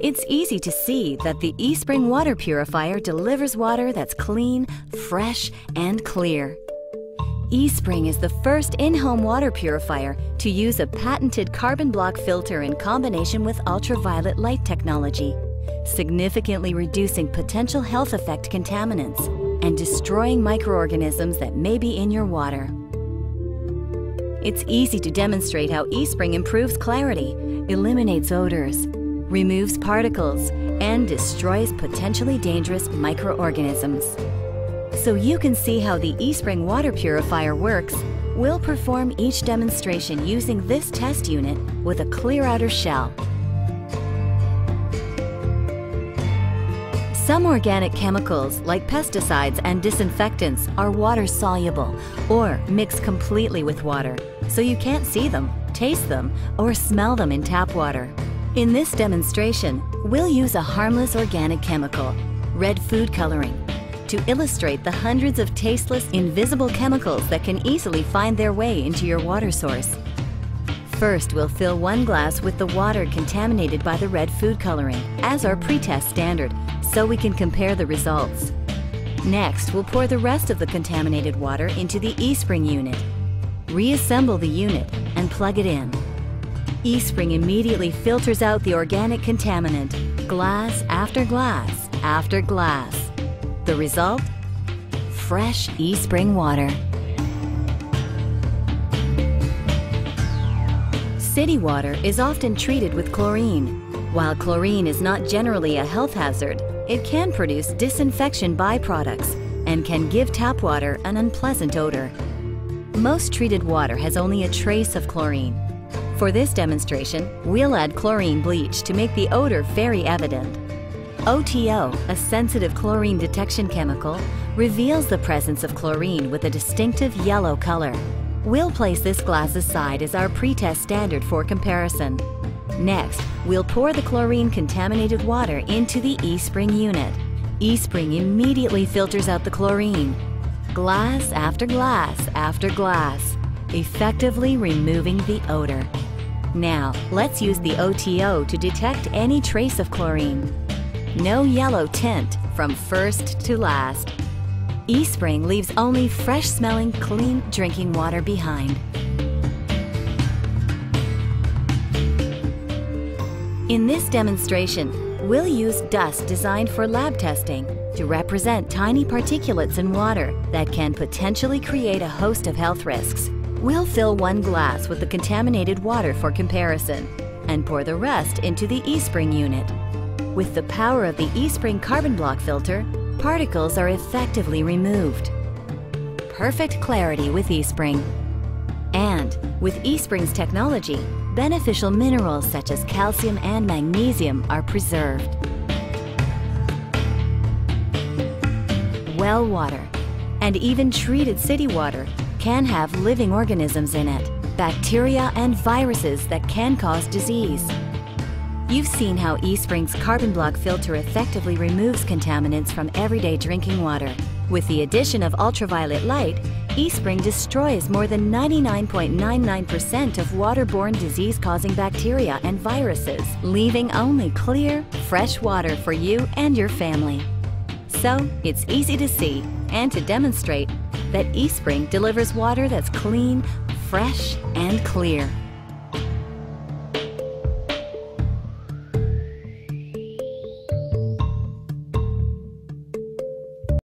It's easy to see that the eSpring water purifier delivers water that's clean, fresh, and clear. eSpring is the first in-home water purifier to use a patented carbon block filter in combination with ultraviolet light technology, significantly reducing potential health effect contaminants and destroying microorganisms that may be in your water. It's easy to demonstrate how eSpring improves clarity, eliminates odors, removes particles, and destroys potentially dangerous microorganisms. So you can see how the eSpring water purifier works, we'll perform each demonstration using this test unit with a clear outer shell. Some organic chemicals, like pesticides and disinfectants, are water-soluble or mix completely with water, so you can't see them, taste them, or smell them in tap water. In this demonstration, we'll use a harmless organic chemical, red food coloring, to illustrate the hundreds of tasteless, invisible chemicals that can easily find their way into your water source. First, we'll fill 1 glass with the water contaminated by the red food coloring, as our pre-test standard, so we can compare the results. Next, we'll pour the rest of the contaminated water into the eSpring unit. Reassemble the unit and plug it in. eSpring immediately filters out the organic contaminant, glass after glass after glass. The result? Fresh eSpring water. City water is often treated with chlorine. While chlorine is not generally a health hazard, it can produce disinfection byproducts and can give tap water an unpleasant odor. Most treated water has only a trace of chlorine. For this demonstration, we'll add chlorine bleach to make the odor very evident. OTO, a sensitive chlorine detection chemical, reveals the presence of chlorine with a distinctive yellow color. We'll place this glass aside as our pre-test standard for comparison. Next, we'll pour the chlorine-contaminated water into the eSpring unit. eSpring immediately filters out the chlorine, glass after glass after glass, effectively removing the odor. Now, let's use the OTO to detect any trace of chlorine. No yellow tint from first to last. eSpring leaves only fresh-smelling, clean drinking water behind. In this demonstration, we'll use dust designed for lab testing to represent tiny particulates in water that can potentially create a host of health risks. We'll fill 1 glass with the contaminated water for comparison and pour the rest into the eSpring unit. With the power of the eSpring carbon block filter, particles are effectively removed. Perfect clarity with eSpring. And with eSpring's technology, beneficial minerals such as calcium and magnesium are preserved. Well water, and even treated city water, can have living organisms in it, bacteria and viruses that can cause disease. You've seen how eSpring's carbon block filter effectively removes contaminants from everyday drinking water. With the addition of ultraviolet light, eSpring destroys more than 99.99% of waterborne disease-causing bacteria and viruses, leaving only clear, fresh water for you and your family. So, it's easy to see and to demonstrate that eSpring delivers water that's clean, fresh, and clear.